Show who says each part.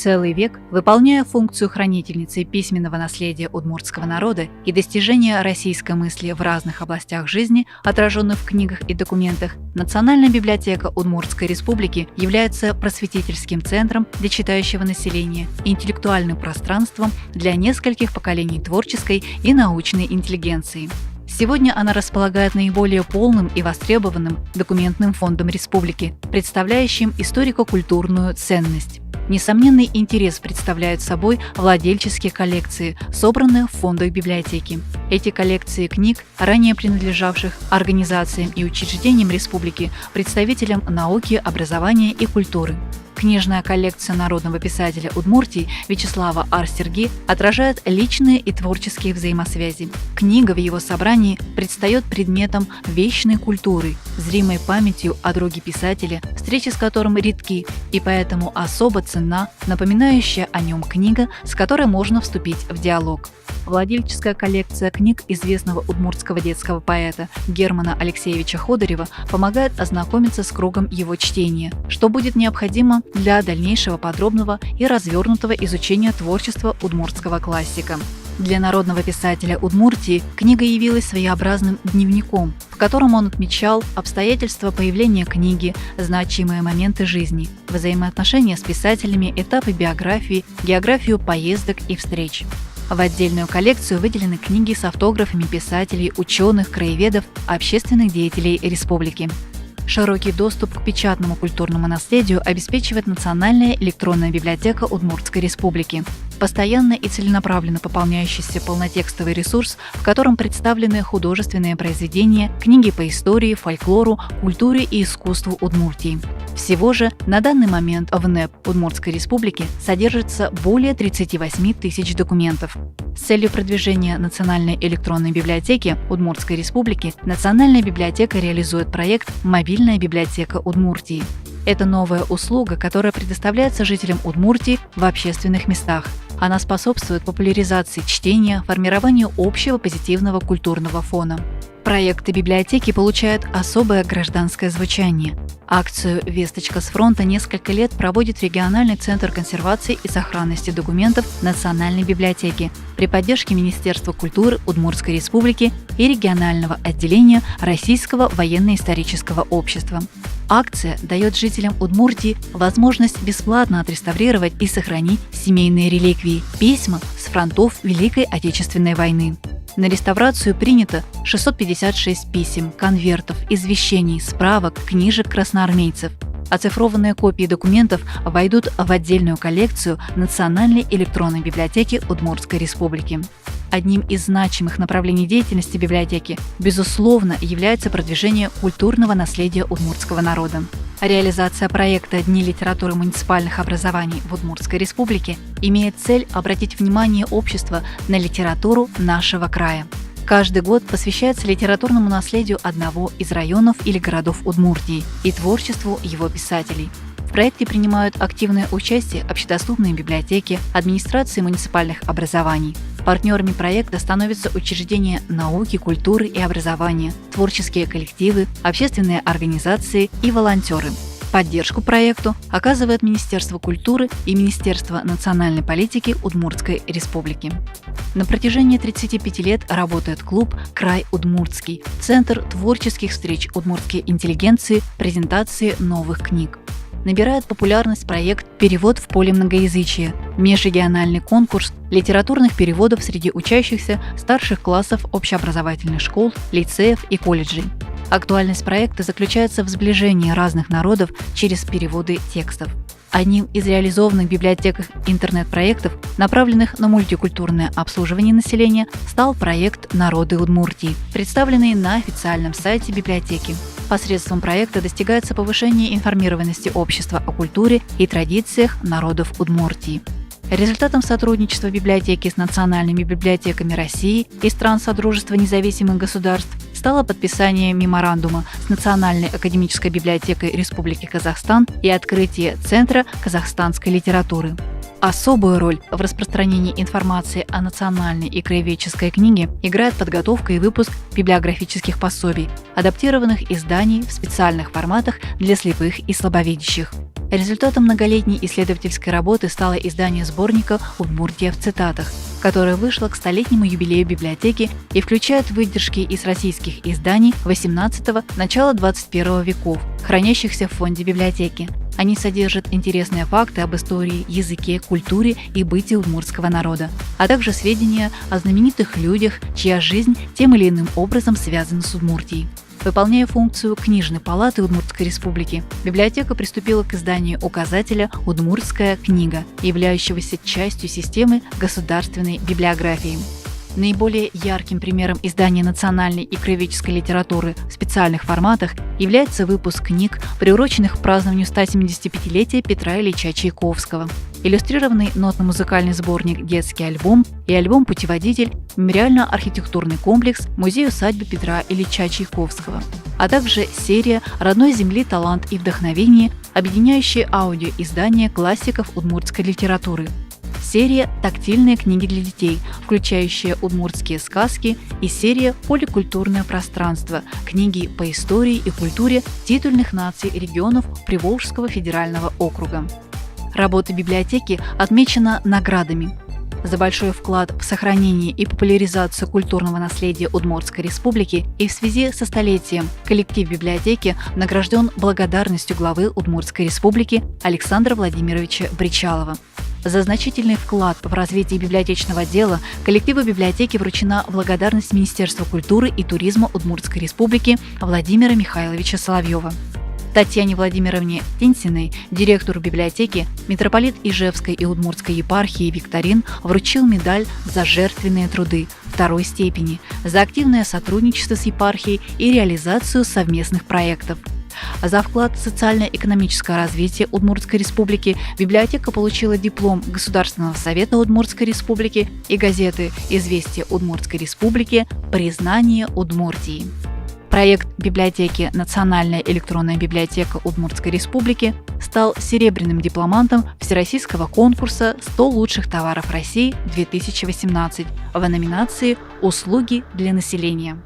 Speaker 1: Целый век, выполняя функцию хранительницы письменного наследия удмуртского народа и достижения российской мысли в разных областях жизни, отраженных в книгах и документах, Национальная библиотека Удмуртской Республики является просветительским центром для читающего населения, интеллектуальным пространством для нескольких поколений творческой и научной интеллигенции. Сегодня она располагает наиболее полным и востребованным документным фондом республики, представляющим историко-культурную ценность. Несомненный интерес представляют собой владельческие коллекции, собранные в фондах библиотеки. Эти коллекции книг, ранее принадлежавших организациям и учреждениям республики, представителям науки, образования и культуры. Книжная коллекция народного писателя Удмуртии Вячеслава Ар-Серги отражает личные и творческие взаимосвязи. Книга в его собрании предстает предметом вечной культуры, зримой памятью о друге писателя, встречи с которым редки, и поэтому особо ценна напоминающая о нем книга, с которой можно вступить в диалог. Владельческая коллекция книг известного удмуртского детского поэта Германа Алексеевича Ходырева помогает ознакомиться с кругом его чтения, что будет необходимо для дальнейшего подробного и развернутого изучения творчества удмуртского классика. Для народного писателя Удмуртии книга явилась своеобразным дневником, в котором он отмечал обстоятельства появления книги, значимые моменты жизни, взаимоотношения с писателями, этапы биографии, географию поездок и встреч. В отдельную коллекцию выделены книги с автографами писателей, ученых, краеведов, общественных деятелей республики. Широкий доступ к печатному культурному наследию обеспечивает Национальная электронная библиотека Удмуртской Республики. Постоянно и целенаправленно пополняющийся полнотекстовый ресурс, в котором представлены художественные произведения, книги по истории, фольклору, культуре и искусству Удмуртии. Всего же на данный момент в НЭП Удмуртской Республики содержится более 38 тысяч документов. С целью продвижения Национальной электронной библиотеки Удмуртской Республики Национальная библиотека реализует проект «Мобильная библиотека Удмуртии». Это новая услуга, которая предоставляется жителям Удмуртии в общественных местах. Она способствует популяризации чтения, формированию общего позитивного культурного фона. Проекты библиотеки получают особое гражданское звучание. Акцию «Весточка с фронта» несколько лет проводит региональный центр консервации и сохранности документов Национальной библиотеки при поддержке Министерства культуры Удмуртской Республики и регионального отделения Российского военно-исторического общества. Акция дает жителям Удмуртии возможность бесплатно отреставрировать и сохранить семейные реликвии, письма с фронтов Великой Отечественной войны. На реставрацию принято 656 писем, конвертов, извещений, справок, книжек красноармейцев. Оцифрованные копии документов войдут в отдельную коллекцию Национальной электронной библиотеки Удмуртской Республики. Одним из значимых направлений деятельности библиотеки, безусловно, является продвижение культурного наследия удмуртского народа. Реализация проекта «Дни литературы муниципальных образований в Удмуртской Республике» имеет цель обратить внимание общества на литературу нашего края. Каждый год посвящается литературному наследию одного из районов или городов Удмуртии и творчеству его писателей. В проекте принимают активное участие общедоступные библиотеки, администрации муниципальных образований. Партнерами проекта становятся учреждения науки, культуры и образования, творческие коллективы, общественные организации и волонтеры. Поддержку проекту оказывает Министерство культуры и Министерство национальной политики Удмуртской Республики. На протяжении 35 лет работает клуб «Край Удмуртский», центр творческих встреч удмуртской интеллигенции, презентации новых книг. Набирает популярность проект «Перевод в поле многоязычия», межрегиональный конкурс литературных переводов среди учащихся старших классов общеобразовательных школ, лицеев и колледжей. Актуальность проекта заключается в сближении разных народов через переводы текстов. Одним из реализованных в библиотеках интернет-проектов, направленных на мультикультурное обслуживание населения, стал проект «Народы Удмуртии», представленный на официальном сайте библиотеки. Посредством проекта достигается повышение информированности общества о культуре и традициях народов Удмуртии. Результатом сотрудничества библиотеки с национальными библиотеками России и стран Содружества независимых государств стало подписание меморандума с Национальной академической библиотекой Республики Казахстан и открытие Центра казахстанской литературы. Особую роль в распространении информации о национальной и краеведческой книге играет подготовка и выпуск библиографических пособий, адаптированных изданий в специальных форматах для слепых и слабовидящих. Результатом многолетней исследовательской работы стало издание сборника «Удмуртия в цитатах», которое вышло к столетнему юбилею библиотеки и включает выдержки из российских изданий XVIII – начала XXI веков, хранящихся в фонде библиотеки. Они содержат интересные факты об истории, языке, культуре и быте удмуртского народа, а также сведения о знаменитых людях, чья жизнь тем или иным образом связана с Удмуртией. Выполняя функцию книжной палаты Удмуртской республики, библиотека приступила к изданию указателя «Удмуртская книга», являющегося частью системы государственной библиографии. Наиболее ярким примером издания национальной и краеведческой литературы в специальных форматах является выпуск книг, приуроченных к празднованию 175-летия Петра Ильича Чайковского. Иллюстрированный нотно-музыкальный сборник «Детский альбом» и альбом «Путеводитель» – мемориально-архитектурный комплекс музея-усадьбы Петра Ильича Чайковского, а также серия «Родной земли. Талант и вдохновение», объединяющие аудиоиздания классиков удмуртской литературы. Серия «Тактильные книги для детей», включающие удмуртские сказки, и серия «Поликультурное пространство», книги по истории и культуре титульных наций регионов Приволжского федерального округа. Работа библиотеки отмечена наградами. За большой вклад в сохранение и популяризацию культурного наследия Удмуртской республики и в связи со столетием коллектив библиотеки награжден благодарностью главы Удмуртской республики Александра Владимировича Бричалова. За значительный вклад в развитие библиотечного дела коллективу библиотеки вручена благодарность Министерства культуры и туризма Удмуртской республики Владимира Михайловича Соловьева. Татьяне Владимировне Тинсиной, директору библиотеки, митрополит Ижевской и Удмуртской епархии Викторин вручил медаль «За жертвенные труды» второй степени за активное сотрудничество с епархией и реализацию совместных проектов. За вклад в социально-экономическое развитие Удмуртской республики библиотека получила диплом Государственного совета Удмуртской республики и газеты «Известия Удмуртской республики. Признание Удмуртии». Проект библиотеки «Национальная электронная библиотека Удмуртской республики» стал серебряным дипломантом Всероссийского конкурса «100 лучших товаров России-2018» в номинации «Услуги для населения».